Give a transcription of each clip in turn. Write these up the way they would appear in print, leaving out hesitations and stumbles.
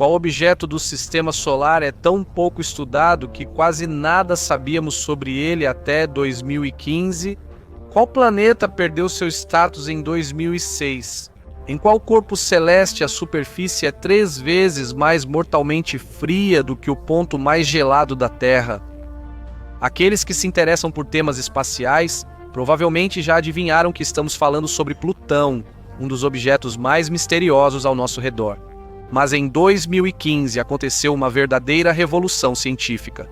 Qual objeto do Sistema Solar é tão pouco estudado que quase nada sabíamos sobre ele até 2015? Qual planeta perdeu seu status em 2006? Em qual corpo celeste a superfície é 3 vezes mais mortalmente fria do que o ponto mais gelado da Terra? Aqueles que se interessam por temas espaciais provavelmente já adivinharam que estamos falando sobre Plutão, um dos objetos mais misteriosos ao nosso redor. Mas em 2015 aconteceu uma verdadeira revolução científica.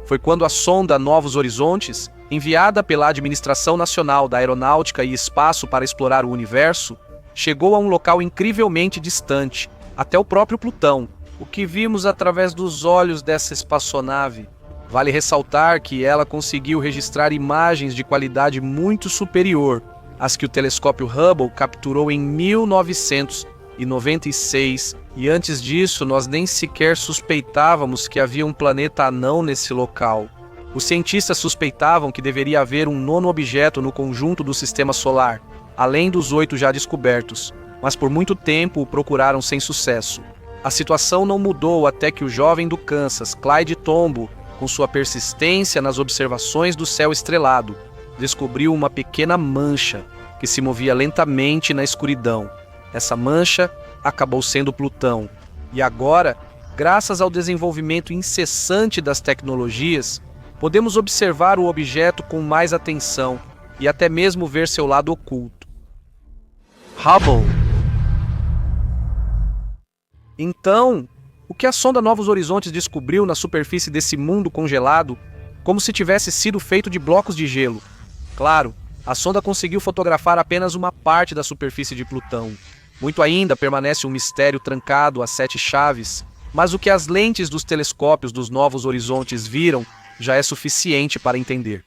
Foi quando a sonda Novos Horizontes, enviada pela Administração Nacional da Aeronáutica e Espaço para explorar o universo, chegou a um local incrivelmente distante, até o próprio Plutão, o que vimos através dos olhos dessa espaçonave. Vale ressaltar que ela conseguiu registrar imagens de qualidade muito superior às que o telescópio Hubble capturou em 1996, e antes disso nós nem sequer suspeitávamos que havia um planeta anão nesse local. Os cientistas suspeitavam que deveria haver um 9º objeto no conjunto do Sistema Solar, além dos 8 já descobertos, mas por muito tempo o procuraram sem sucesso. A situação não mudou até que o jovem do Kansas, Clyde Tombaugh, com sua persistência nas observações do céu estrelado, descobriu uma pequena mancha que se movia lentamente na escuridão. Essa mancha acabou sendo Plutão. E agora, graças ao desenvolvimento incessante das tecnologias, podemos observar o objeto com mais atenção e até mesmo ver seu lado oculto. Hubble. Então, o que a sonda Novos Horizontes descobriu na superfície desse mundo congelado, como se tivesse sido feito de blocos de gelo? Claro, a sonda conseguiu fotografar apenas uma parte da superfície de Plutão. Muito ainda permanece um mistério trancado a 7 chaves, mas o que as lentes dos telescópios dos Novos Horizontes viram já é suficiente para entender.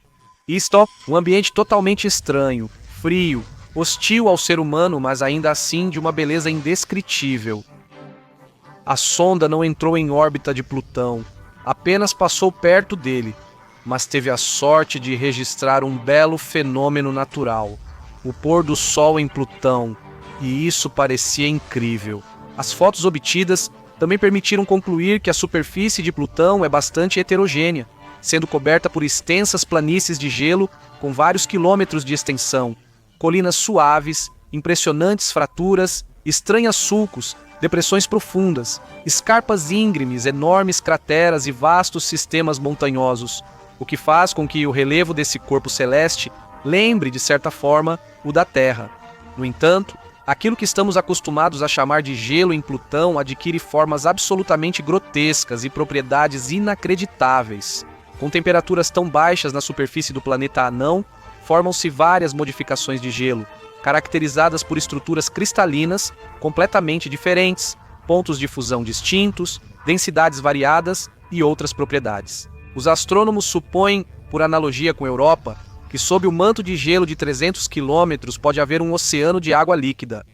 Isto, um ambiente totalmente estranho, frio, hostil ao ser humano, mas ainda assim de uma beleza indescritível. A sonda não entrou em órbita de Plutão, apenas passou perto dele, mas teve a sorte de registrar um belo fenômeno natural, o pôr do sol em Plutão, e isso parecia incrível. As fotos obtidas também permitiram concluir que a superfície de Plutão é bastante heterogênea, sendo coberta por extensas planícies de gelo com vários quilômetros de extensão, colinas suaves, impressionantes fraturas, estranhos sulcos, depressões profundas, escarpas íngremes, enormes crateras e vastos sistemas montanhosos, o que faz com que o relevo desse corpo celeste lembre, de certa forma, o da Terra. No entanto, aquilo que estamos acostumados a chamar de gelo em Plutão adquire formas absolutamente grotescas e propriedades inacreditáveis. Com temperaturas tão baixas na superfície do planeta anão, formam-se várias modificações de gelo, caracterizadas por estruturas cristalinas completamente diferentes, pontos de fusão distintos, densidades variadas e outras propriedades. Os astrônomos supõem, por analogia com a Europa, que sob o manto de gelo de 300 quilômetros pode haver um oceano de água líquida.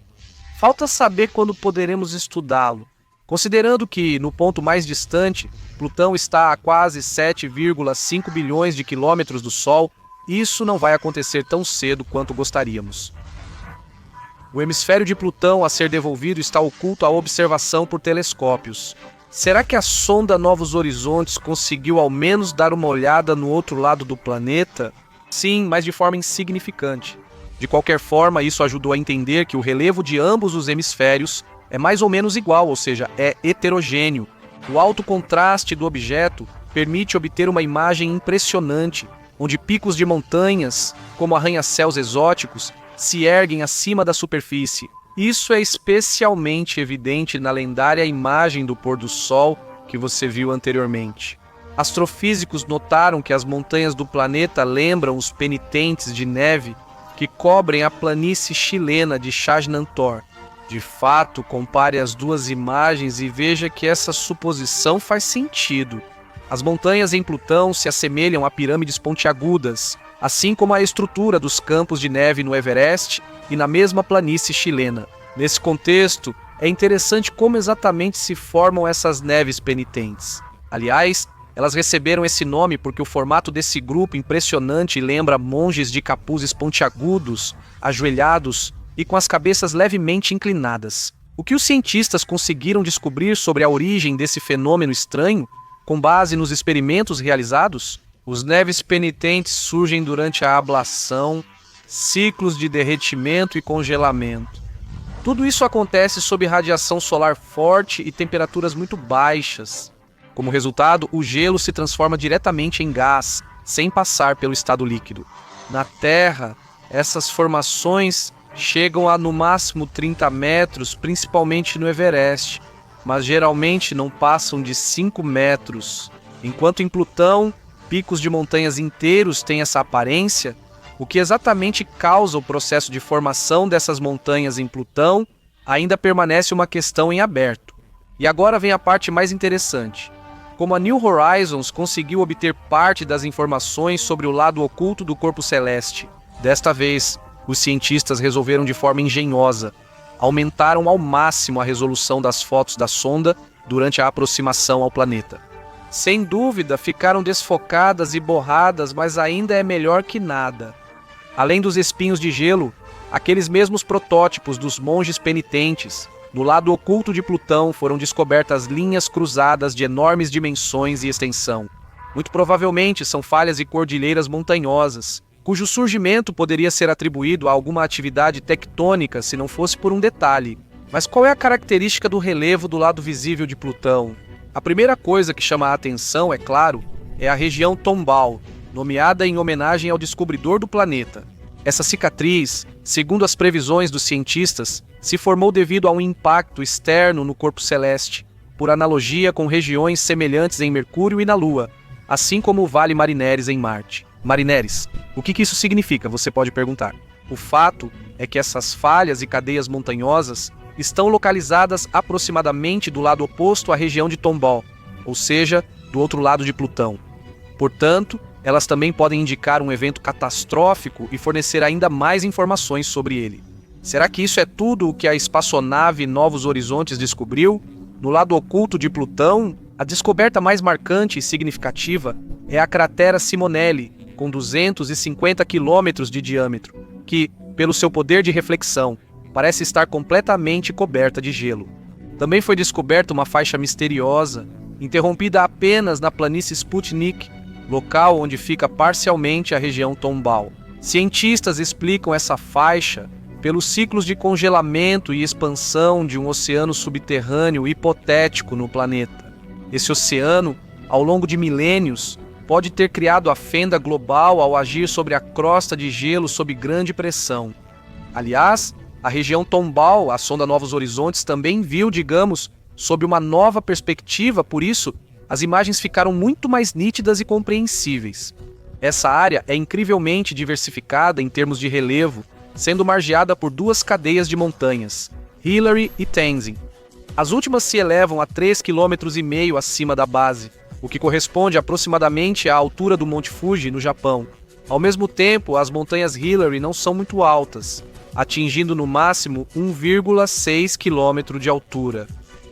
Falta saber quando poderemos estudá-lo. Considerando que, no ponto mais distante, Plutão está a quase 7,5 bilhões de quilômetros do Sol, isso não vai acontecer tão cedo quanto gostaríamos. O hemisfério de Plutão a ser devolvido está oculto à observação por telescópios. Será que a sonda Novos Horizontes conseguiu ao menos dar uma olhada no outro lado do planeta? Sim, mas de forma insignificante. De qualquer forma, isso ajudou a entender que o relevo de ambos os hemisférios é mais ou menos igual, ou seja, é heterogêneo. O alto contraste do objeto permite obter uma imagem impressionante, onde picos de montanhas, como arranha-céus exóticos, se erguem acima da superfície. Isso é especialmente evidente na lendária imagem do pôr do sol que você viu anteriormente. Astrofísicos notaram que as montanhas do planeta lembram os penitentes de neve que cobrem a planície chilena de Chajnantor. De fato, compare as duas imagens e veja que essa suposição faz sentido. As montanhas em Plutão se assemelham a pirâmides pontiagudas, assim como a estrutura dos campos de neve no Everest e na mesma planície chilena. Nesse contexto, é interessante como exatamente se formam essas neves penitentes. Aliás, elas receberam esse nome porque o formato desse grupo impressionante lembra monges de capuzes pontiagudos, ajoelhados e com as cabeças levemente inclinadas. O que os cientistas conseguiram descobrir sobre a origem desse fenômeno estranho, com base nos experimentos realizados? Os neves penitentes surgem durante a ablação, ciclos de derretimento e congelamento. Tudo isso acontece sob radiação solar forte e temperaturas muito baixas. Como resultado, o gelo se transforma diretamente em gás, sem passar pelo estado líquido. Na Terra, essas formações chegam a no máximo 30 metros, principalmente no Everest, mas geralmente não passam de 5 metros. Enquanto em Plutão, picos de montanhas inteiros têm essa aparência, o que exatamente causa o processo de formação dessas montanhas em Plutão ainda permanece uma questão em aberto. E agora vem a parte mais interessante. Como a New Horizons conseguiu obter parte das informações sobre o lado oculto do corpo celeste, desta vez, os cientistas resolveram de forma engenhosa. Aumentaram ao máximo a resolução das fotos da sonda durante a aproximação ao planeta. Sem dúvida, ficaram desfocadas e borradas, mas ainda é melhor que nada. Além dos espinhos de gelo, aqueles mesmos protótipos dos monges penitentes, no lado oculto de Plutão foram descobertas linhas cruzadas de enormes dimensões e extensão. Muito provavelmente são falhas e cordilheiras montanhosas, cujo surgimento poderia ser atribuído a alguma atividade tectônica se não fosse por um detalhe. Mas qual é a característica do relevo do lado visível de Plutão? A primeira coisa que chama a atenção, é claro, é a região Tombal, nomeada em homenagem ao descobridor do planeta. Essa cicatriz, segundo as previsões dos cientistas, se formou devido a um impacto externo no corpo celeste, por analogia com regiões semelhantes em Mercúrio e na Lua, assim como o Vale Marineris em Marte. Marineris, o que isso significa, você pode perguntar. O fato é que essas falhas e cadeias montanhosas estão localizadas aproximadamente do lado oposto à região de Tombal, ou seja, do outro lado de Plutão. Portanto, elas também podem indicar um evento catastrófico e fornecer ainda mais informações sobre ele. Será que isso é tudo o que a espaçonave Novos Horizontes descobriu? No lado oculto de Plutão, a descoberta mais marcante e significativa é a cratera Simonelli, com 250 quilômetros de diâmetro, que, pelo seu poder de reflexão, parece estar completamente coberta de gelo. Também foi descoberta uma faixa misteriosa, interrompida apenas na planície Sputnik, local onde fica parcialmente a região Tombal. Cientistas explicam essa faixa pelos ciclos de congelamento e expansão de um oceano subterrâneo hipotético no planeta. Esse oceano, ao longo de milênios, pode ter criado a fenda global ao agir sobre a crosta de gelo sob grande pressão. Aliás, a região Tombal, a sonda Novos Horizontes, também viu, digamos, sob uma nova perspectiva, por isso, as imagens ficaram muito mais nítidas e compreensíveis. Essa área é incrivelmente diversificada em termos de relevo, sendo margeada por duas cadeias de montanhas, Hillary e Tenzing. As últimas se elevam a 3,5 km acima da base, o que corresponde aproximadamente à altura do Monte Fuji, no Japão. Ao mesmo tempo, as montanhas Hillary não são muito altas, atingindo no máximo 1,6 km de altura.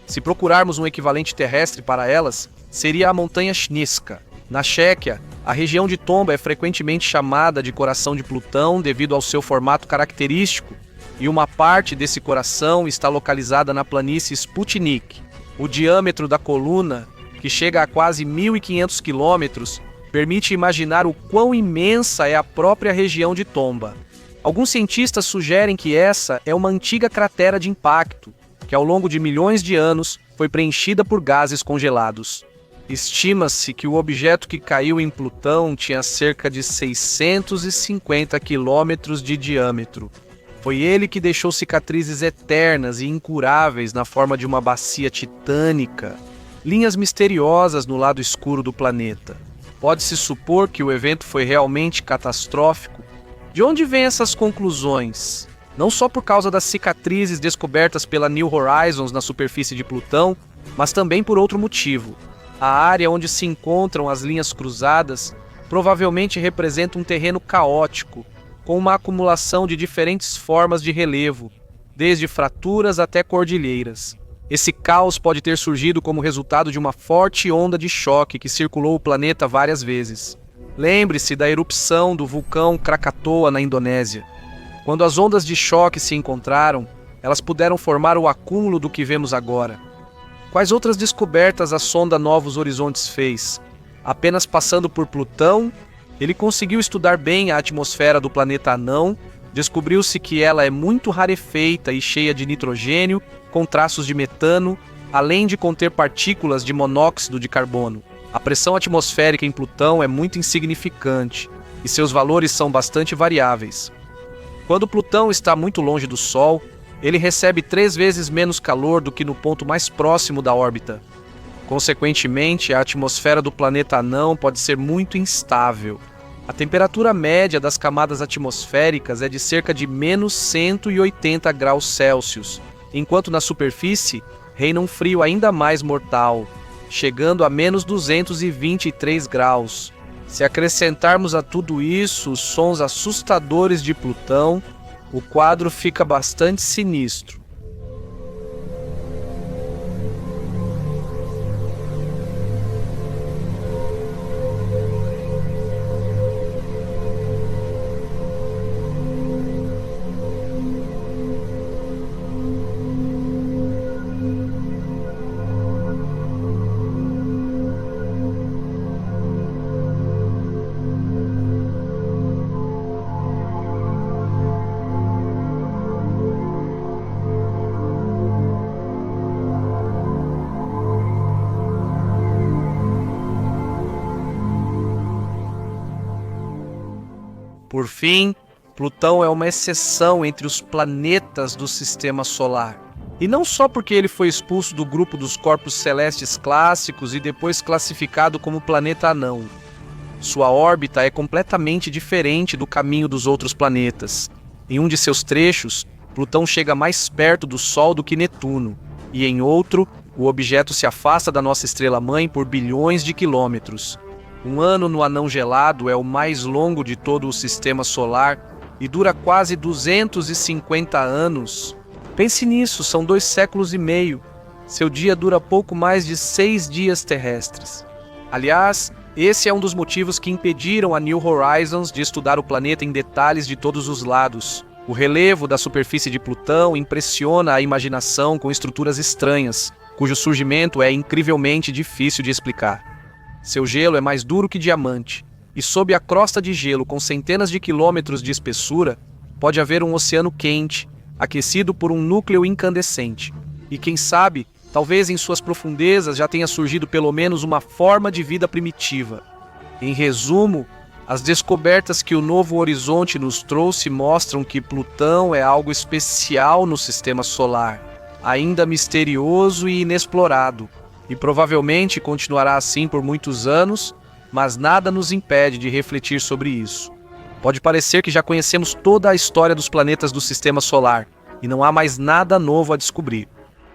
Se procurarmos um equivalente terrestre para elas, seria a montanha Shniska. Na Chequia, a região de Tomba é frequentemente chamada de coração de Plutão devido ao seu formato característico, e uma parte desse coração está localizada na planície Sputnik. O diâmetro da coluna, que chega a quase 1.500 quilômetros, permite imaginar o quão imensa é a própria região de Tomba. Alguns cientistas sugerem que essa é uma antiga cratera de impacto, que ao longo de milhões de anos foi preenchida por gases congelados. Estima-se que o objeto que caiu em Plutão tinha cerca de 650 quilômetros de diâmetro. Foi ele que deixou cicatrizes eternas e incuráveis na forma de uma bacia titânica, linhas misteriosas no lado escuro do planeta. Pode-se supor que o evento foi realmente catastrófico. De onde vêm essas conclusões? Não só por causa das cicatrizes descobertas pela New Horizons na superfície de Plutão, mas também por outro motivo. A área onde se encontram as linhas cruzadas provavelmente representa um terreno caótico, com uma acumulação de diferentes formas de relevo, desde fraturas até cordilheiras. Esse caos pode ter surgido como resultado de uma forte onda de choque que circulou o planeta várias vezes. Lembre-se da erupção do vulcão Krakatoa na Indonésia. Quando as ondas de choque se encontraram, elas puderam formar o acúmulo do que vemos agora. Quais outras descobertas a sonda Novos Horizontes fez? Apenas passando por Plutão, ele conseguiu estudar bem a atmosfera do planeta anão. Descobriu-se que ela é muito rarefeita e cheia de nitrogênio, com traços de metano, além de conter partículas de monóxido de carbono. A pressão atmosférica em Plutão é muito insignificante e seus valores são bastante variáveis. Quando Plutão está muito longe do Sol, ele recebe 3 vezes menos calor do que no ponto mais próximo da órbita. Consequentemente, a atmosfera do planeta anão pode ser muito instável. A temperatura média das camadas atmosféricas é de cerca de menos 180 graus Celsius, enquanto na superfície reina um frio ainda mais mortal, chegando a menos 223 graus. Se acrescentarmos a tudo isso os sons assustadores de Plutão, o quadro fica bastante sinistro. Por fim, Plutão é uma exceção entre os planetas do Sistema Solar. E não só porque ele foi expulso do grupo dos corpos celestes clássicos e depois classificado como planeta anão. Sua órbita é completamente diferente do caminho dos outros planetas. Em um de seus trechos, Plutão chega mais perto do Sol do que Netuno, e em outro, o objeto se afasta da nossa estrela-mãe por bilhões de quilômetros. Um ano no anão gelado é o mais longo de todo o Sistema Solar e dura quase 250 anos. Pense nisso, são 2 séculos e meio. Seu dia dura pouco mais de 6 dias terrestres. Aliás, esse é um dos motivos que impediram a New Horizons de estudar o planeta em detalhes de todos os lados. O relevo da superfície de Plutão impressiona a imaginação com estruturas estranhas, cujo surgimento é incrivelmente difícil de explicar. Seu gelo é mais duro que diamante, e sob a crosta de gelo com centenas de quilômetros de espessura, pode haver um oceano quente, aquecido por um núcleo incandescente. E quem sabe, talvez em suas profundezas já tenha surgido pelo menos uma forma de vida primitiva. Em resumo, as descobertas que o Novo Horizonte nos trouxe mostram que Plutão é algo especial no Sistema Solar, ainda misterioso e inexplorado. E provavelmente continuará assim por muitos anos, mas nada nos impede de refletir sobre isso. Pode parecer que já conhecemos toda a história dos planetas do Sistema Solar, e não há mais nada novo a descobrir.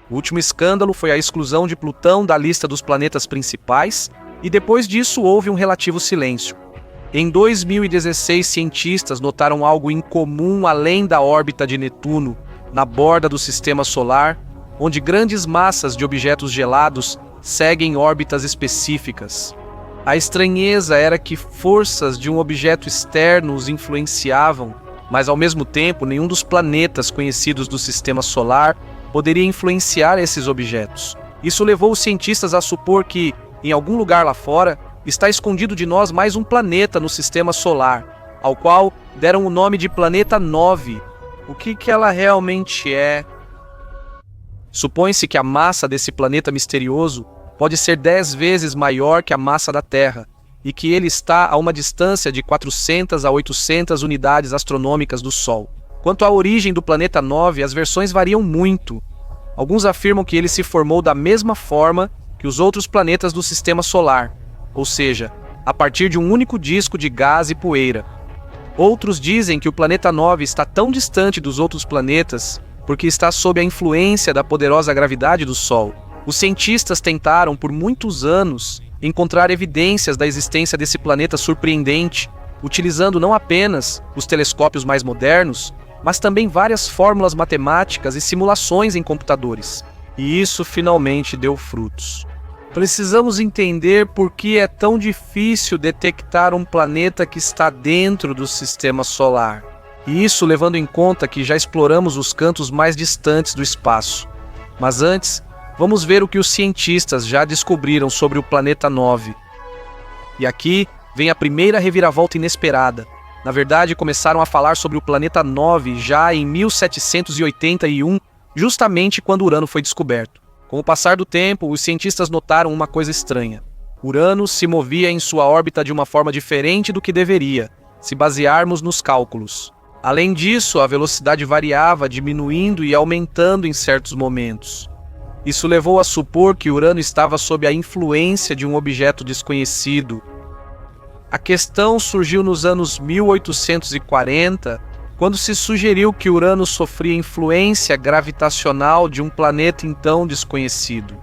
O último escândalo foi a exclusão de Plutão da lista dos planetas principais, e depois disso houve um relativo silêncio. Em 2016, cientistas notaram algo incomum além da órbita de Netuno, na borda do Sistema Solar, onde grandes massas de objetos gelados seguem órbitas específicas. A estranheza era que forças de um objeto externo os influenciavam, mas ao mesmo tempo nenhum dos planetas conhecidos do Sistema Solar poderia influenciar esses objetos. Isso levou os cientistas a supor que, em algum lugar lá fora, está escondido de nós mais um planeta no Sistema Solar, ao qual deram o nome de Planeta 9. O que ela realmente é? Supõe-se que a massa desse planeta misterioso pode ser 10 vezes maior que a massa da Terra, e que ele está a uma distância de 400 a 800 unidades astronômicas do Sol. Quanto à origem do Planeta 9, as versões variam muito. Alguns afirmam que ele se formou da mesma forma que os outros planetas do Sistema Solar, ou seja, a partir de um único disco de gás e poeira. Outros dizem que o Planeta 9 está tão distante dos outros planetas porque está sob a influência da poderosa gravidade do Sol. Os cientistas tentaram, por muitos anos, encontrar evidências da existência desse planeta surpreendente, utilizando não apenas os telescópios mais modernos, mas também várias fórmulas matemáticas e simulações em computadores. E isso finalmente deu frutos. Precisamos entender por que é tão difícil detectar um planeta que está dentro do Sistema Solar. E isso levando em conta que já exploramos os cantos mais distantes do espaço. Mas antes, vamos ver o que os cientistas já descobriram sobre o planeta 9. E aqui vem a primeira reviravolta inesperada. Na verdade, começaram a falar sobre o planeta 9 já em 1781, justamente quando Urano foi descoberto. Com o passar do tempo, os cientistas notaram uma coisa estranha. Urano se movia em sua órbita de uma forma diferente do que deveria, se basearmos nos cálculos. Além disso, a velocidade variava, diminuindo e aumentando em certos momentos. Isso levou a supor que Urano estava sob a influência de um objeto desconhecido. A questão surgiu nos anos 1840, quando se sugeriu que Urano sofria influência gravitacional de um planeta então desconhecido.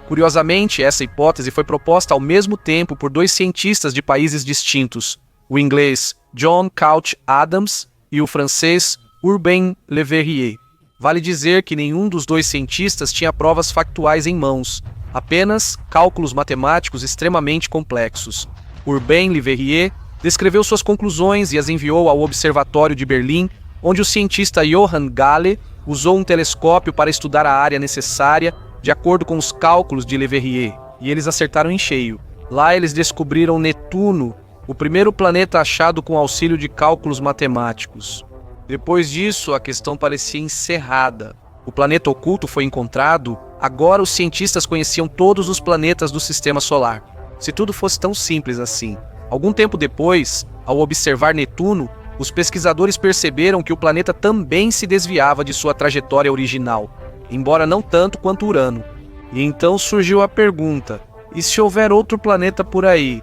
Curiosamente, essa hipótese foi proposta ao mesmo tempo por dois cientistas de países distintos, o inglês John Couch Adams e o francês Urbain Le Verrier. Vale dizer que nenhum dos dois cientistas tinha provas factuais em mãos, apenas cálculos matemáticos extremamente complexos. Urbain Le Verrier descreveu suas conclusões e as enviou ao Observatório de Berlim, onde o cientista Johann Galle usou um telescópio para estudar a área necessária de acordo com os cálculos de Le Verrier, e eles acertaram em cheio. Lá eles descobriram Netuno, o primeiro planeta achado com auxílio de cálculos matemáticos. Depois disso, a questão parecia encerrada. O planeta oculto foi encontrado, agora os cientistas conheciam todos os planetas do Sistema Solar. Se tudo fosse tão simples assim. Algum tempo depois, ao observar Netuno, os pesquisadores perceberam que o planeta também se desviava de sua trajetória original, embora não tanto quanto Urano. E então surgiu a pergunta: e se houver outro planeta por aí?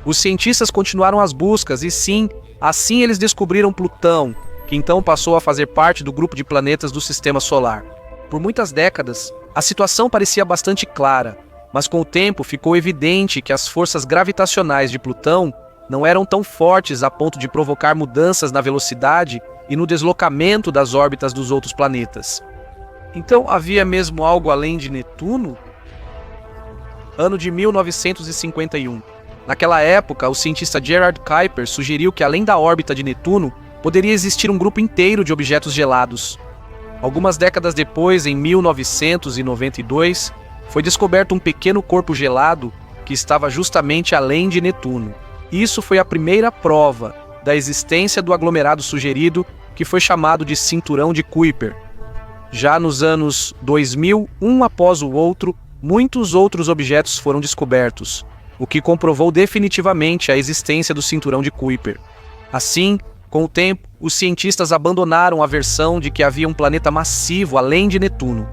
Os cientistas continuaram as buscas e sim, assim eles descobriram Plutão, que então passou a fazer parte do grupo de planetas do Sistema Solar. Por muitas décadas, a situação parecia bastante clara, mas com o tempo ficou evidente que as forças gravitacionais de Plutão não eram tão fortes a ponto de provocar mudanças na velocidade e no deslocamento das órbitas dos outros planetas. Então havia mesmo algo além de Netuno? Ano de 1951. Naquela época, o cientista Gerard Kuiper sugeriu que além da órbita de Netuno, poderia existir um grupo inteiro de objetos gelados. Algumas décadas depois, em 1992, foi descoberto um pequeno corpo gelado que estava justamente além de Netuno. Isso foi a primeira prova da existência do aglomerado sugerido, que foi chamado de Cinturão de Kuiper. Já nos anos 2000, um após o outro, muitos outros objetos foram descobertos, o que comprovou definitivamente a existência do Cinturão de Kuiper. Assim, com o tempo, os cientistas abandonaram a versão de que havia um planeta massivo além de Netuno.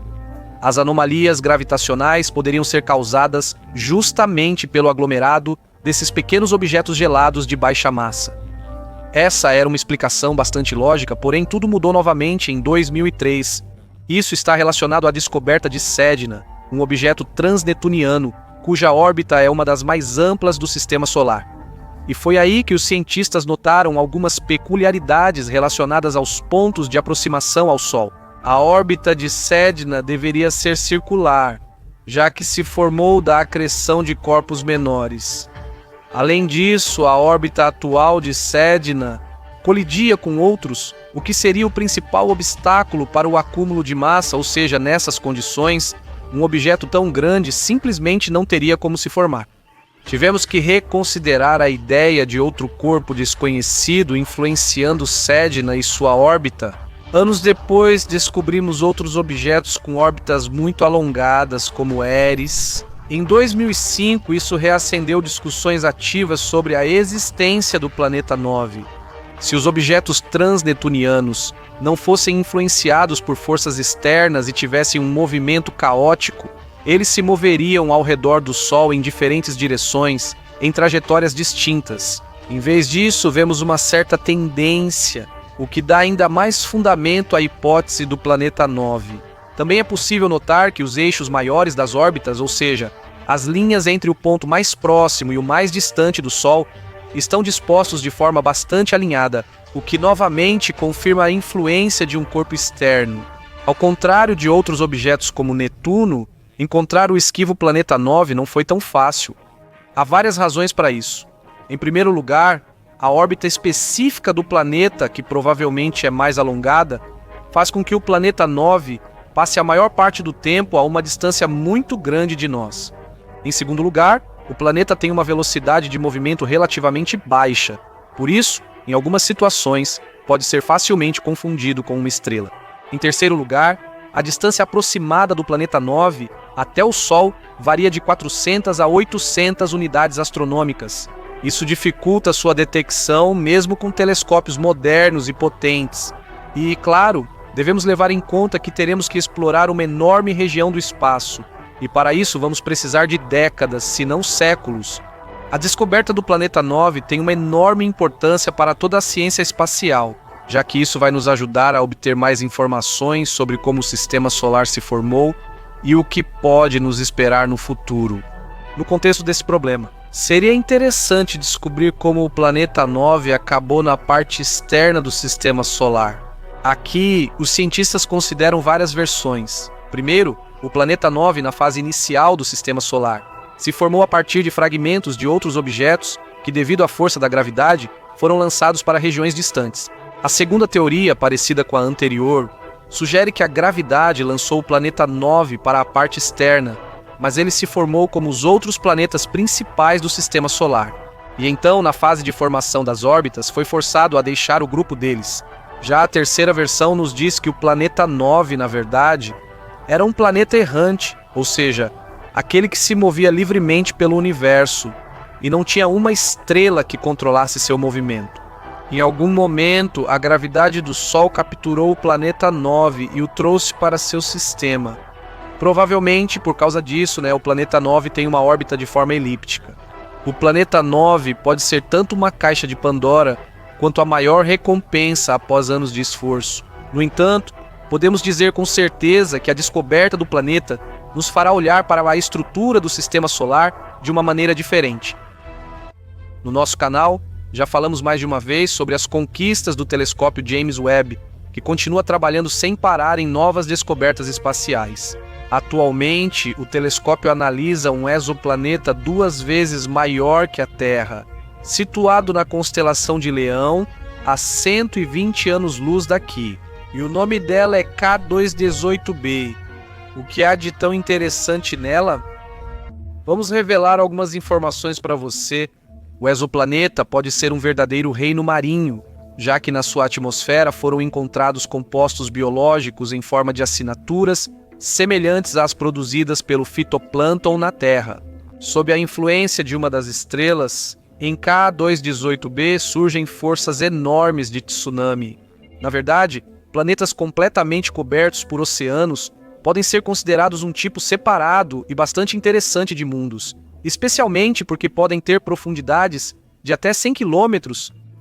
As anomalias gravitacionais poderiam ser causadas justamente pelo aglomerado desses pequenos objetos gelados de baixa massa. Essa era uma explicação bastante lógica, porém tudo mudou novamente em 2003. Isso está relacionado à descoberta de Sedna, um objeto transnetuniano, cuja órbita é uma das mais amplas do Sistema Solar. E foi aí que os cientistas notaram algumas peculiaridades relacionadas aos pontos de aproximação ao Sol. A órbita de Sedna deveria ser circular, já que se formou da acreção de corpos menores. Além disso, a órbita atual de Sedna colidia com outros, o que seria o principal obstáculo para o acúmulo de massa, ou seja, nessas condições, um objeto tão grande simplesmente não teria como se formar. Tivemos que reconsiderar a ideia de outro corpo desconhecido influenciando Sedna e sua órbita. Anos depois, descobrimos outros objetos com órbitas muito alongadas, como Eris. Em 2005, isso reacendeu discussões ativas sobre a existência do planeta 9. Se os objetos transnetunianos não fossem influenciados por forças externas e tivessem um movimento caótico, eles se moveriam ao redor do Sol em diferentes direções, em trajetórias distintas. Em vez disso, vemos uma certa tendência, o que dá ainda mais fundamento à hipótese do planeta 9. Também é possível notar que os eixos maiores das órbitas, ou seja, as linhas entre o ponto mais próximo e o mais distante do Sol, estão dispostos de forma bastante alinhada, o que novamente confirma a influência de um corpo externo. Ao contrário de outros objetos como Netuno, encontrar o esquivo planeta 9 não foi tão fácil. Há várias razões para isso. Em primeiro lugar, a órbita específica do planeta, que provavelmente é mais alongada, faz com que o planeta 9 passe a maior parte do tempo a uma distância muito grande de nós. Em segundo lugar, o planeta tem uma velocidade de movimento relativamente baixa. Por isso, em algumas situações, pode ser facilmente confundido com uma estrela. Em terceiro lugar, a distância aproximada do planeta 9 até o Sol varia de 400 a 800 unidades astronômicas. Isso dificulta sua detecção mesmo com telescópios modernos e potentes. E, claro, devemos levar em conta que teremos que explorar uma enorme região do espaço. E para isso vamos precisar de décadas, se não séculos. A descoberta do planeta 9 tem uma enorme importância para toda a ciência espacial, já que isso vai nos ajudar a obter mais informações sobre como o sistema solar se formou e o que pode nos esperar no futuro. No contexto desse problema, seria interessante descobrir como o planeta 9 acabou na parte externa do sistema solar. Aqui, os cientistas consideram várias versões. Primeiro, o planeta 9, na fase inicial do sistema solar, se formou a partir de fragmentos de outros objetos que, devido à força da gravidade, foram lançados para regiões distantes. A segunda teoria, parecida com a anterior, sugere que a gravidade lançou o planeta 9 para a parte externa, mas ele se formou como os outros planetas principais do sistema solar. E então, na fase de formação das órbitas, foi forçado a deixar o grupo deles. Já a terceira versão nos diz que o planeta 9, na verdade, era um planeta errante, ou seja, aquele que se movia livremente pelo universo e não tinha uma estrela que controlasse seu movimento. Em algum momento, a gravidade do Sol capturou o planeta 9 e o trouxe para seu sistema. Provavelmente, por causa disso, o planeta 9 tem uma órbita de forma elíptica. O planeta 9 pode ser tanto uma caixa de Pandora quanto a maior recompensa após anos de esforço. No entanto, podemos dizer com certeza que a descoberta do planeta nos fará olhar para a estrutura do sistema solar de uma maneira diferente. No nosso canal, já falamos mais de uma vez sobre as conquistas do telescópio James Webb, que continua trabalhando sem parar em novas descobertas espaciais. Atualmente, o telescópio analisa um exoplaneta 2 vezes maior que a Terra, situado na constelação de Leão, a 120 anos-luz daqui. E o nome dela é K218b. O que há de tão interessante nela? Vamos revelar algumas informações para você. O exoplaneta pode ser um verdadeiro reino marinho, já que na sua atmosfera foram encontrados compostos biológicos em forma de assinaturas semelhantes às produzidas pelo fitoplâncton na Terra. Sob a influência de uma das estrelas, em K218b surgem forças enormes de tsunami. Na verdade, planetas completamente cobertos por oceanos podem ser considerados um tipo separado e bastante interessante de mundos, especialmente porque podem ter profundidades de até 100 km.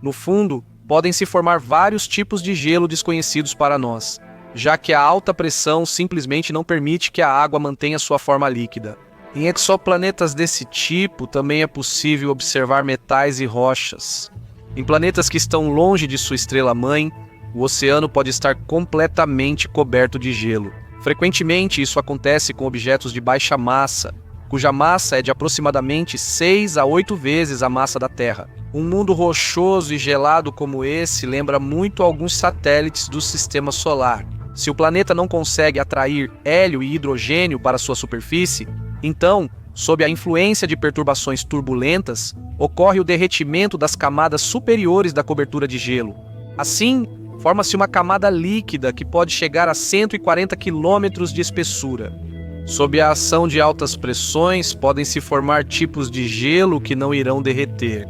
No fundo, podem se formar vários tipos de gelo desconhecidos para nós, já que a alta pressão simplesmente não permite que a água mantenha sua forma líquida. Em exoplanetas desse tipo, também é possível observar metais e rochas. Em planetas que estão longe de sua estrela-mãe, o oceano pode estar completamente coberto de gelo. Frequentemente, isso acontece com objetos de baixa massa, cuja massa é de aproximadamente 6 a 8 vezes a massa da Terra. Um mundo rochoso e gelado como esse lembra muito alguns satélites do sistema solar. Se o planeta não consegue atrair hélio e hidrogênio para sua superfície, então, sob a influência de perturbações turbulentas, ocorre o derretimento das camadas superiores da cobertura de gelo. Assim, forma-se uma camada líquida que pode chegar a 140 km de espessura. Sob a ação de altas pressões, podem se formar tipos de gelo que não irão derreter.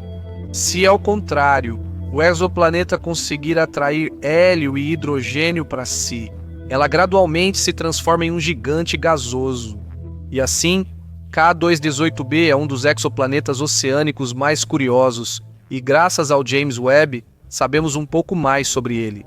Se, ao contrário, o exoplaneta conseguir atrair hélio e hidrogênio para si, ela gradualmente se transforma em um gigante gasoso. E assim, K218b é um dos exoplanetas oceânicos mais curiosos, e graças ao James Webb, sabemos um pouco mais sobre ele.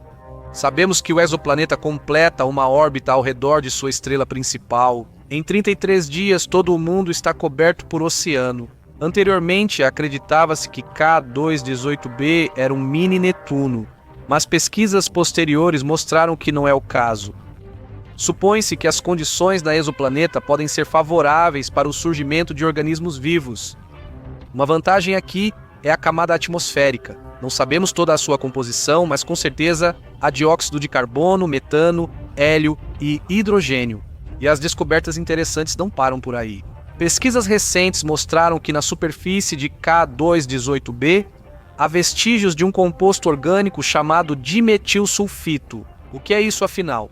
Sabemos que o exoplaneta completa uma órbita ao redor de sua estrela principal. Em 33 dias, todo o mundo está coberto por oceano. Anteriormente, acreditava-se que K218b era um mini Netuno, mas pesquisas posteriores mostraram que não é o caso. Supõe-se que as condições da exoplaneta podem ser favoráveis para o surgimento de organismos vivos. Uma vantagem aqui é a camada atmosférica. Não sabemos toda a sua composição, mas com certeza há dióxido de carbono, metano, hélio e hidrogênio. E as descobertas interessantes não param por aí. Pesquisas recentes mostraram que na superfície de K218b há vestígios de um composto orgânico chamado dimetilsulfito. O que é isso afinal?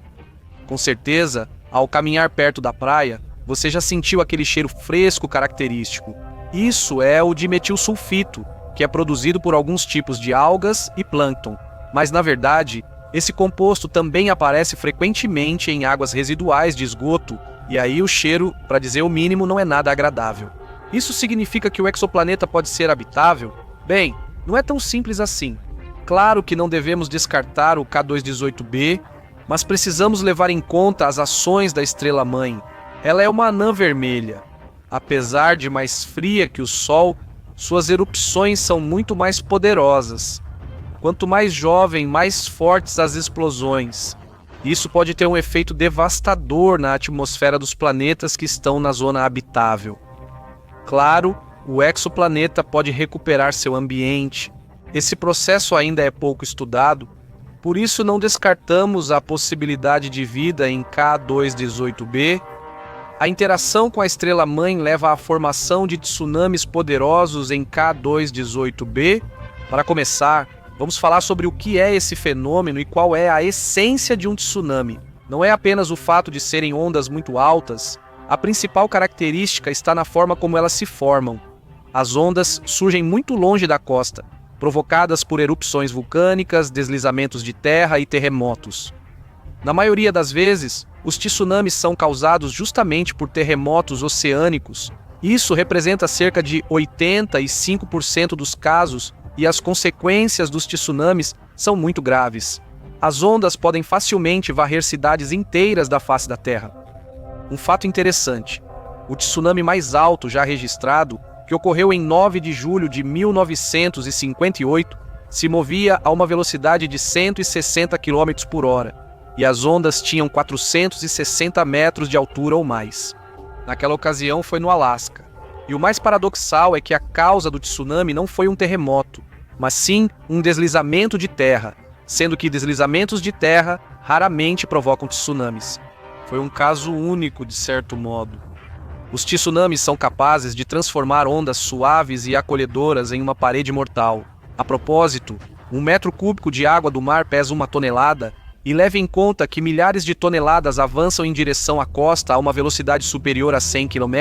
Com certeza, ao caminhar perto da praia, você já sentiu aquele cheiro fresco característico. Isso é o dimetilsulfito, que é produzido por alguns tipos de algas e plâncton. Mas, na verdade, esse composto também aparece frequentemente em águas residuais de esgoto, e aí o cheiro, para dizer o mínimo, não é nada agradável. Isso significa que o exoplaneta pode ser habitável? Bem, não é tão simples assim. Claro que não devemos descartar o K218b, mas precisamos levar em conta as ações da estrela-mãe. Ela é uma anã vermelha. Apesar de mais fria que o Sol, suas erupções são muito mais poderosas. Quanto mais jovem, mais fortes as explosões. Isso pode ter um efeito devastador na atmosfera dos planetas que estão na zona habitável. Claro, o exoplaneta pode recuperar seu ambiente. Esse processo ainda é pouco estudado, por isso não descartamos a possibilidade de vida em K218b. A interação com a estrela-mãe leva à formação de tsunamis poderosos em K218b. Para começar, vamos falar sobre o que é esse fenômeno e qual é a essência de um tsunami. Não é apenas o fato de serem ondas muito altas, a principal característica está na forma como elas se formam. As ondas surgem muito longe da costa, provocadas por erupções vulcânicas, deslizamentos de terra e terremotos. Na maioria das vezes, os tsunamis são causados justamente por terremotos oceânicos. Isso representa cerca de 85% dos casos, e as consequências dos tsunamis são muito graves. As ondas podem facilmente varrer cidades inteiras da face da Terra. Um fato interessante: o tsunami mais alto já registrado, que ocorreu em 9 de julho de 1958, se movia a uma velocidade de 160 km por hora, e as ondas tinham 460 metros de altura ou mais. Naquela ocasião foi no Alasca. E o mais paradoxal é que a causa do tsunami não foi um terremoto, mas sim um deslizamento de terra, sendo que deslizamentos de terra raramente provocam tsunamis. Foi um caso único, de certo modo. Os tsunamis são capazes de transformar ondas suaves e acolhedoras em uma parede mortal. A propósito, 1 metro cúbico de água do mar pesa 1 tonelada, e leve em conta que milhares de toneladas avançam em direção à costa a uma velocidade superior a 100 km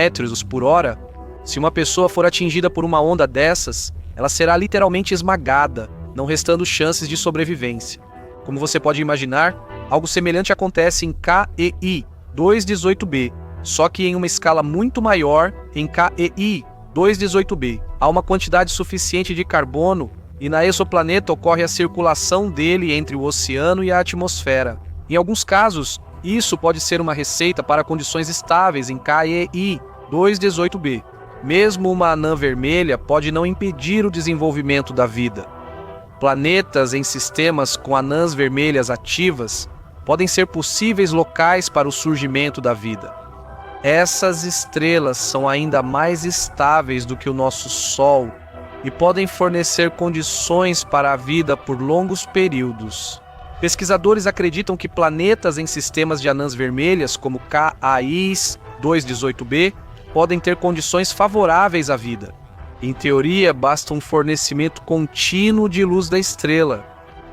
por hora. Se uma pessoa for atingida por uma onda dessas, ela será literalmente esmagada, não restando chances de sobrevivência. Como você pode imaginar, algo semelhante acontece em KEI 218b, só que em uma escala muito maior em KEI 218b. Há uma quantidade suficiente de carbono e na exoplaneta ocorre a circulação dele entre o oceano e a atmosfera. Em alguns casos, isso pode ser uma receita para condições estáveis em KEI 218b. Mesmo uma anã vermelha pode não impedir o desenvolvimento da vida. Planetas em sistemas com anãs vermelhas ativas podem ser possíveis locais para o surgimento da vida. Essas estrelas são ainda mais estáveis do que o nosso Sol e podem fornecer condições para a vida por longos períodos. Pesquisadores acreditam que planetas em sistemas de anãs vermelhas, como KAIS 218b, podem ter condições favoráveis à vida. Em teoria, basta um fornecimento contínuo de luz da estrela.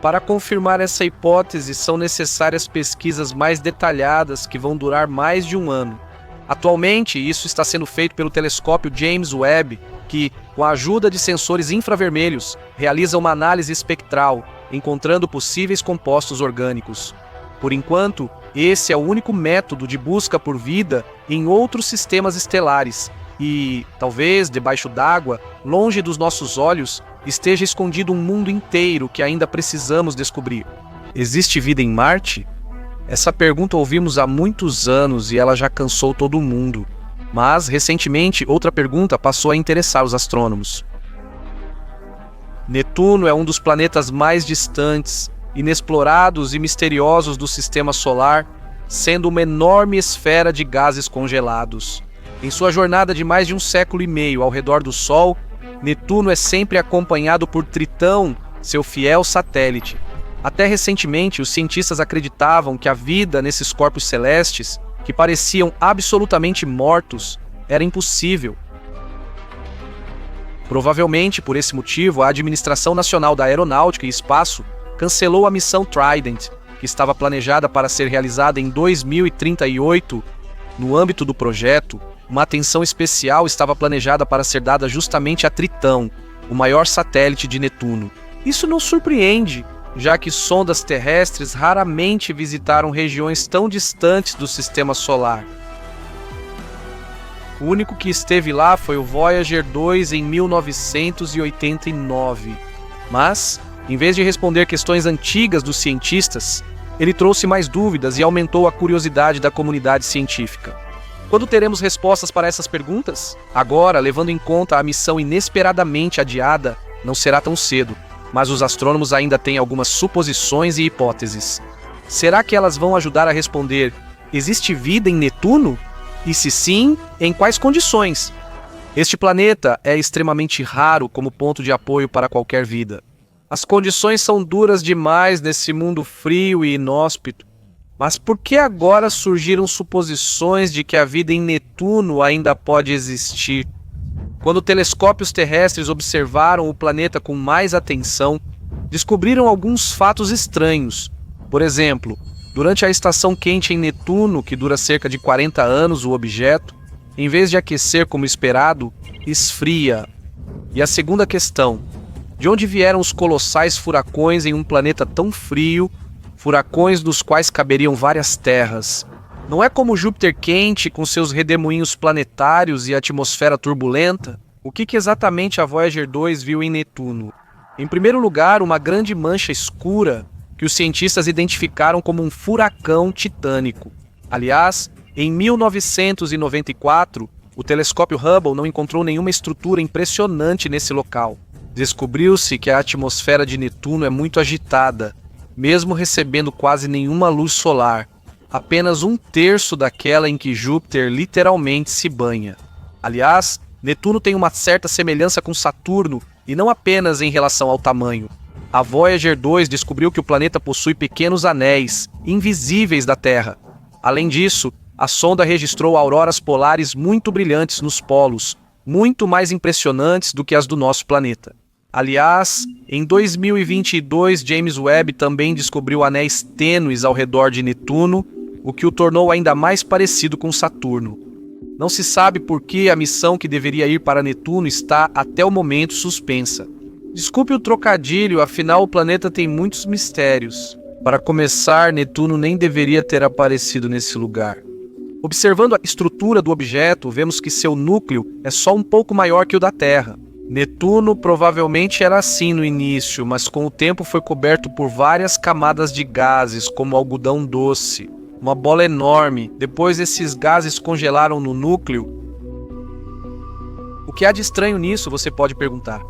Para confirmar essa hipótese, são necessárias pesquisas mais detalhadas que vão durar mais de 1 ano. Atualmente, isso está sendo feito pelo telescópio James Webb, que, com a ajuda de sensores infravermelhos, realiza uma análise espectral, encontrando possíveis compostos orgânicos. Por enquanto, esse é o único método de busca por vida em outros sistemas estelares e, talvez, debaixo d'água, longe dos nossos olhos, esteja escondido um mundo inteiro que ainda precisamos descobrir. Existe vida em Marte? Essa pergunta ouvimos há muitos anos e ela já cansou todo mundo. Mas, recentemente, outra pergunta passou a interessar os astrônomos. Netuno é um dos planetas mais distantes, inexplorados e misteriosos do Sistema Solar, sendo uma enorme esfera de gases congelados. Em sua jornada de mais de 1,5 século ao redor do Sol, Netuno é sempre acompanhado por Tritão, seu fiel satélite. Até recentemente, os cientistas acreditavam que a vida nesses corpos celestes, que pareciam absolutamente mortos, era impossível. Provavelmente, por esse motivo, a Administração Nacional da Aeronáutica e Espaço cancelou a missão Trident, que estava planejada para ser realizada em 2038. No âmbito do projeto, uma atenção especial estava planejada para ser dada justamente a Tritão, o maior satélite de Netuno. Isso não surpreende, já que sondas terrestres raramente visitaram regiões tão distantes do Sistema Solar. O único que esteve lá foi o Voyager 2 em 1989. Mas, em vez de responder questões antigas dos cientistas, ele trouxe mais dúvidas e aumentou a curiosidade da comunidade científica. Quando teremos respostas para essas perguntas? Agora, levando em conta a missão inesperadamente adiada, não será tão cedo, mas os astrônomos ainda têm algumas suposições e hipóteses. Será que elas vão ajudar a responder: existe vida em Netuno? E se sim, em quais condições? Este planeta é extremamente raro como ponto de apoio para qualquer vida. As condições são duras demais nesse mundo frio e inóspito. Mas por que agora surgiram suposições de que a vida em Netuno ainda pode existir? Quando telescópios terrestres observaram o planeta com mais atenção, descobriram alguns fatos estranhos. Por exemplo, durante a estação quente em Netuno, que dura cerca de 40 anos, o objeto, em vez de aquecer como esperado, esfria. E a segunda questão: de onde vieram os colossais furacões em um planeta tão frio, furacões dos quais caberiam várias terras? Não é como Júpiter quente, com seus redemoinhos planetários e atmosfera turbulenta? O que exatamente a Voyager 2 viu em Netuno? Em primeiro lugar, uma grande mancha escura que os cientistas identificaram como um furacão titânico. Aliás, em 1994, o telescópio Hubble não encontrou nenhuma estrutura impressionante nesse local. Descobriu-se que a atmosfera de Netuno é muito agitada, mesmo recebendo quase nenhuma luz solar, apenas 1/3 daquela em que Júpiter literalmente se banha. Aliás, Netuno tem uma certa semelhança com Saturno, e não apenas em relação ao tamanho. A Voyager 2 descobriu que o planeta possui pequenos anéis, invisíveis da Terra. Além disso, a sonda registrou auroras polares muito brilhantes nos polos, muito mais impressionantes do que as do nosso planeta. Aliás, em 2022, James Webb também descobriu anéis tênues ao redor de Netuno, o que o tornou ainda mais parecido com Saturno. Não se sabe por que a missão que deveria ir para Netuno está, até o momento, suspensa. Desculpe o trocadilho, afinal o planeta tem muitos mistérios. Para começar, Netuno nem deveria ter aparecido nesse lugar. Observando a estrutura do objeto, vemos que seu núcleo é só um pouco maior que o da Terra. Netuno provavelmente era assim no início, mas com o tempo foi coberto por várias camadas de gases, como algodão doce. Uma bola enorme. Depois esses gases congelaram no núcleo. O que há de estranho nisso, você pode perguntar?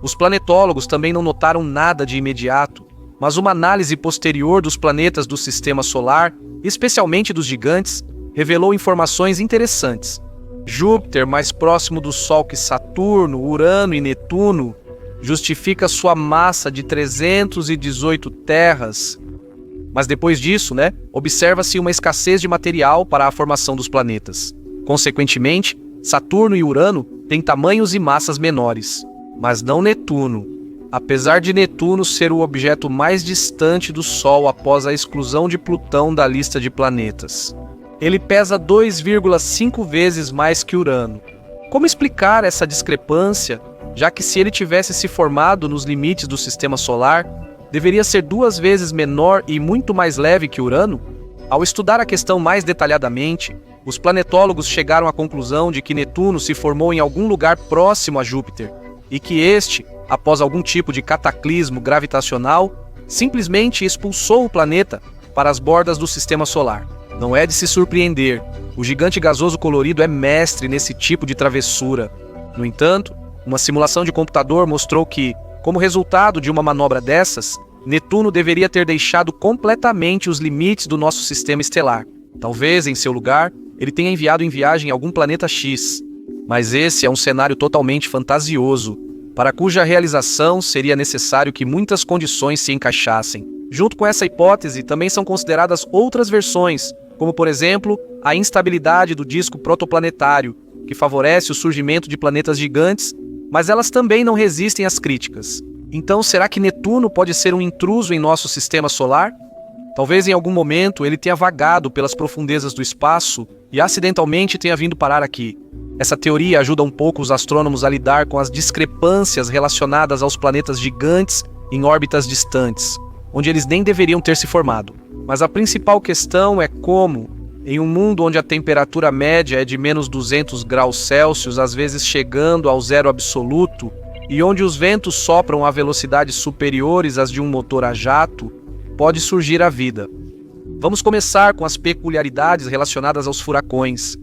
Os planetólogos também não notaram nada de imediato, mas uma análise posterior dos planetas do Sistema Solar, especialmente dos gigantes, revelou informações interessantes. Júpiter, mais próximo do Sol que Saturno, Urano e Netuno, justifica sua massa de 318 terras. Mas depois disso, observa-se uma escassez de material para a formação dos planetas. Consequentemente, Saturno e Urano têm tamanhos e massas menores. Mas não Netuno. Apesar de Netuno ser o objeto mais distante do Sol após a exclusão de Plutão da lista de planetas. Ele pesa 2,5 vezes mais que Urano. Como explicar essa discrepância, já que se ele tivesse se formado nos limites do Sistema Solar, deveria ser 2 vezes menor e muito mais leve que Urano? Ao estudar a questão mais detalhadamente, os planetólogos chegaram à conclusão de que Netuno se formou em algum lugar próximo a Júpiter, e que este, após algum tipo de cataclismo gravitacional, simplesmente expulsou o planeta para as bordas do Sistema Solar. Não é de se surpreender, o gigante gasoso colorido é mestre nesse tipo de travessura. No entanto, uma simulação de computador mostrou que, como resultado de uma manobra dessas, Netuno deveria ter deixado completamente os limites do nosso sistema estelar. Talvez, em seu lugar, ele tenha enviado em viagem algum planeta X. Mas esse é um cenário totalmente fantasioso, para cuja realização seria necessário que muitas condições se encaixassem. Junto com essa hipótese, também são consideradas outras versões, como por exemplo, a instabilidade do disco protoplanetário, que favorece o surgimento de planetas gigantes, mas elas também não resistem às críticas. Então, será que Netuno pode ser um intruso em nosso sistema solar? Talvez em algum momento ele tenha vagado pelas profundezas do espaço e acidentalmente tenha vindo parar aqui. Essa teoria ajuda um pouco os astrônomos a lidar com as discrepâncias relacionadas aos planetas gigantes em órbitas distantes, onde eles nem deveriam ter se formado. Mas a principal questão é como, em um mundo onde a temperatura média é de menos 200 graus Celsius, às vezes chegando ao zero absoluto, e onde os ventos sopram a velocidades superiores às de um motor a jato, pode surgir a vida. Vamos começar com as peculiaridades relacionadas aos furacões.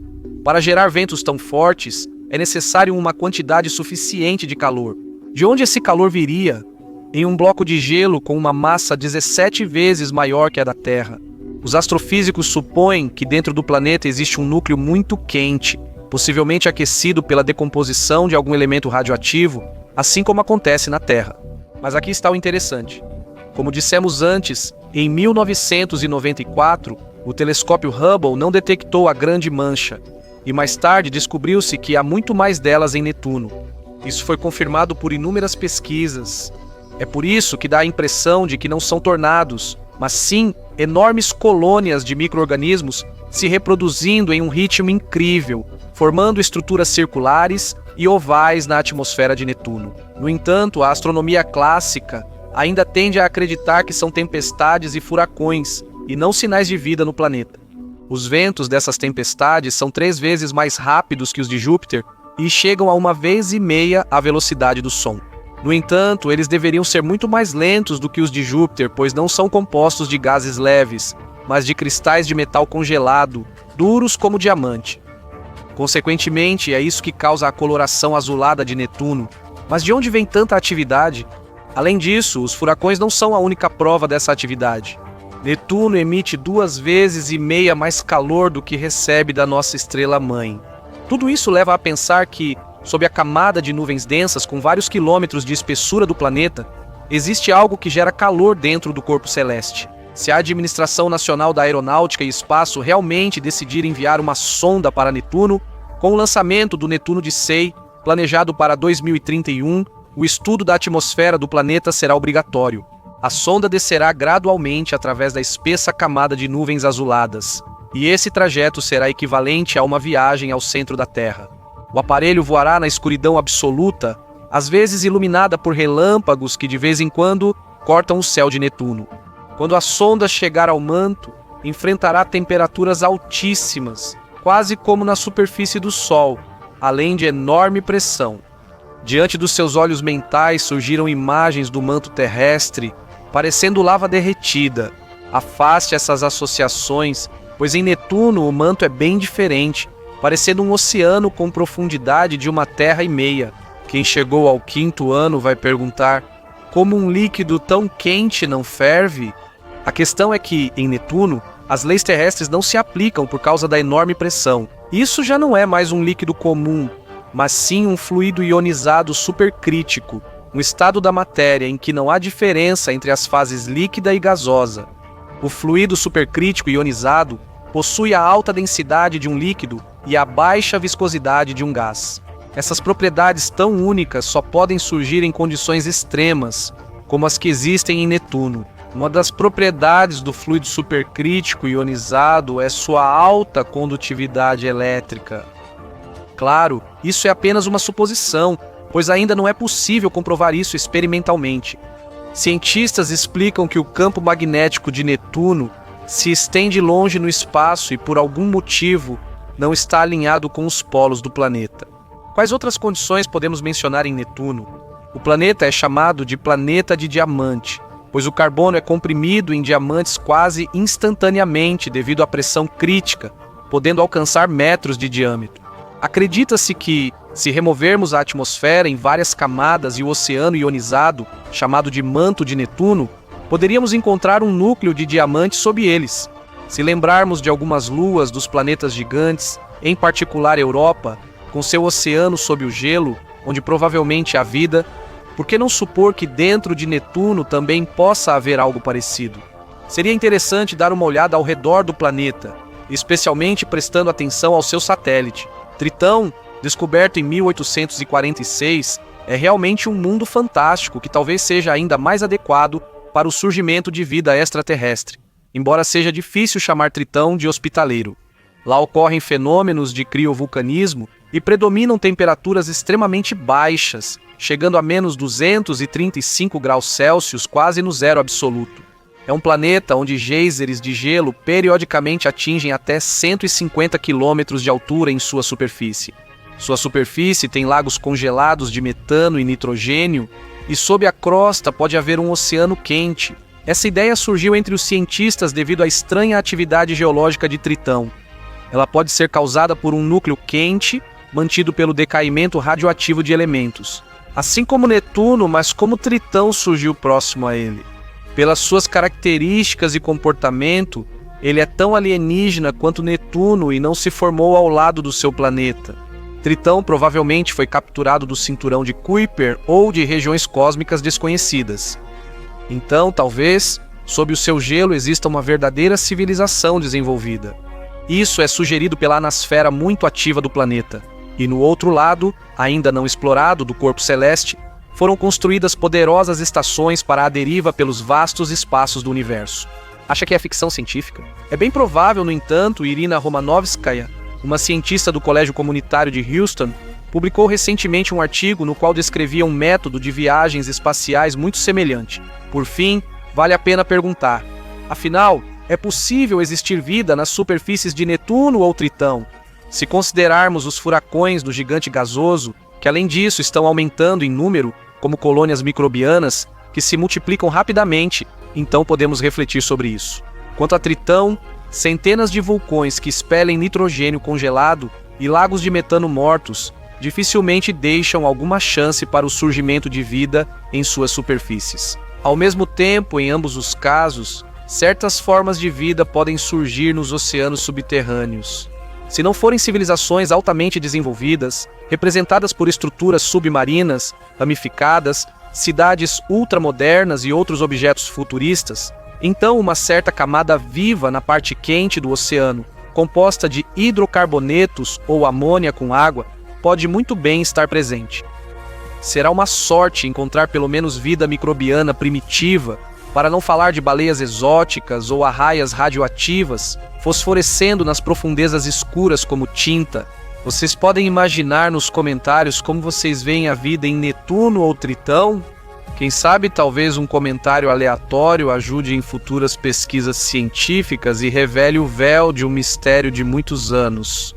Para gerar ventos tão fortes, é necessário uma quantidade suficiente de calor. De onde esse calor viria? Em um bloco de gelo com uma massa 17 vezes maior que a da Terra. Os astrofísicos supõem que dentro do planeta existe um núcleo muito quente, possivelmente aquecido pela decomposição de algum elemento radioativo, assim como acontece na Terra. Mas aqui está o interessante. Como dissemos antes, em 1994, o telescópio Hubble não detectou a Grande Mancha, e mais tarde descobriu-se que há muito mais delas em Netuno. Isso foi confirmado por inúmeras pesquisas. É por isso que dá a impressão de que não são tornados, mas sim enormes colônias de micro-organismos se reproduzindo em um ritmo incrível, formando estruturas circulares e ovais na atmosfera de Netuno. No entanto, a astronomia clássica ainda tende a acreditar que são tempestades e furacões, e não sinais de vida no planeta. Os ventos dessas tempestades são 3 vezes mais rápidos que os de Júpiter e chegam a 1,5 vezes a velocidade do som. No entanto, eles deveriam ser muito mais lentos do que os de Júpiter, pois não são compostos de gases leves, mas de cristais de metal congelado, duros como diamante. Consequentemente, é isso que causa a coloração azulada de Netuno. Mas de onde vem tanta atividade? Além disso, os furacões não são a única prova dessa atividade. Netuno emite 2,5 vezes mais calor do que recebe da nossa estrela-mãe. Tudo isso leva a pensar que, sob a camada de nuvens densas com vários quilômetros de espessura do planeta, existe algo que gera calor dentro do corpo celeste. Se a Administração Nacional da Aeronáutica e Espaço realmente decidir enviar uma sonda para Netuno, com o lançamento do Netuno de SEI, planejado para 2031, o estudo da atmosfera do planeta será obrigatório. A sonda descerá gradualmente através da espessa camada de nuvens azuladas, e esse trajeto será equivalente a uma viagem ao centro da Terra. O aparelho voará na escuridão absoluta, às vezes iluminada por relâmpagos que de vez em quando cortam o céu de Netuno. Quando a sonda chegar ao manto, enfrentará temperaturas altíssimas, quase como na superfície do Sol, além de enorme pressão. Diante dos seus olhos mentais surgiram imagens do manto terrestre, parecendo lava derretida. Afaste essas associações, pois em Netuno o manto é bem diferente, parecendo um oceano com profundidade de 1,5 terras. Quem chegou ao 5º ano vai perguntar: como um líquido tão quente não ferve? A questão é que, em Netuno, as leis terrestres não se aplicam por causa da enorme pressão. Isso já não é mais um líquido comum, mas sim um fluido ionizado supercrítico, um estado da matéria em que não há diferença entre as fases líquida e gasosa. O fluido supercrítico ionizado possui a alta densidade de um líquido e a baixa viscosidade de um gás. Essas propriedades tão únicas só podem surgir em condições extremas, como as que existem em Netuno. Uma das propriedades do fluido supercrítico ionizado é sua alta condutividade elétrica. Claro, isso é apenas uma suposição, pois ainda não é possível comprovar isso experimentalmente. Cientistas explicam que o campo magnético de Netuno se estende longe no espaço e, por algum motivo, não está alinhado com os polos do planeta. Quais outras condições podemos mencionar em Netuno? O planeta é chamado de planeta de diamante, pois o carbono é comprimido em diamantes quase instantaneamente devido à pressão crítica, podendo alcançar metros de diâmetro. Acredita-se que, se removermos a atmosfera em várias camadas e o oceano ionizado, chamado de manto de Netuno, poderíamos encontrar um núcleo de diamante sob eles. Se lembrarmos de algumas luas dos planetas gigantes, em particular Europa, com seu oceano sob o gelo, onde provavelmente há vida, por que não supor que dentro de Netuno também possa haver algo parecido? Seria interessante dar uma olhada ao redor do planeta, especialmente prestando atenção ao seu satélite. Tritão, descoberto em 1846, é realmente um mundo fantástico que talvez seja ainda mais adequado para o surgimento de vida extraterrestre, embora seja difícil chamar Tritão de hospitaleiro. Lá ocorrem fenômenos de criovulcanismo e predominam temperaturas extremamente baixas, chegando a menos 235 graus Celsius, quase no zero absoluto. É um planeta onde geysers de gelo periodicamente atingem até 150 quilômetros de altura em sua superfície. Sua superfície tem lagos congelados de metano e nitrogênio, e sob a crosta pode haver um oceano quente. Essa ideia surgiu entre os cientistas devido à estranha atividade geológica de Tritão. Ela pode ser causada por um núcleo quente, mantido pelo decaimento radioativo de elementos. Assim como Netuno, mas como Tritão surgiu próximo a ele. Pelas suas características e comportamento, ele é tão alienígena quanto Netuno e não se formou ao lado do seu planeta. Tritão provavelmente foi capturado do cinturão de Kuiper ou de regiões cósmicas desconhecidas. Então, talvez, sob o seu gelo exista uma verdadeira civilização desenvolvida. Isso é sugerido pela anasfera muito ativa do planeta. E no outro lado, ainda não explorado do corpo celeste, foram construídas poderosas estações para a deriva pelos vastos espaços do universo. Acha que é ficção científica? É bem provável, no entanto, Irina Romanovskaya, uma cientista do Colégio Comunitário de Houston, publicou recentemente um artigo no qual descrevia um método de viagens espaciais muito semelhante. Por fim, vale a pena perguntar: afinal, é possível existir vida nas superfícies de Netuno ou Tritão? Se considerarmos os furacões do gigante gasoso, que além disso estão aumentando em número, como colônias microbianas, que se multiplicam rapidamente, então podemos refletir sobre isso. Quanto a Tritão, centenas de vulcões que expelem nitrogênio congelado e lagos de metano mortos dificilmente deixam alguma chance para o surgimento de vida em suas superfícies. Ao mesmo tempo, em ambos os casos, certas formas de vida podem surgir nos oceanos subterrâneos. Se não forem civilizações altamente desenvolvidas, representadas por estruturas submarinas, ramificadas, cidades ultramodernas e outros objetos futuristas, então uma certa camada viva na parte quente do oceano, composta de hidrocarbonetos ou amônia com água, pode muito bem estar presente. Será uma sorte encontrar pelo menos vida microbiana primitiva, para não falar de baleias exóticas ou arraias radioativas, fosforescendo nas profundezas escuras como tinta. Vocês podem imaginar nos comentários como vocês veem a vida em Netuno ou Tritão? Quem sabe talvez um comentário aleatório ajude em futuras pesquisas científicas e revele o véu de um mistério de muitos anos.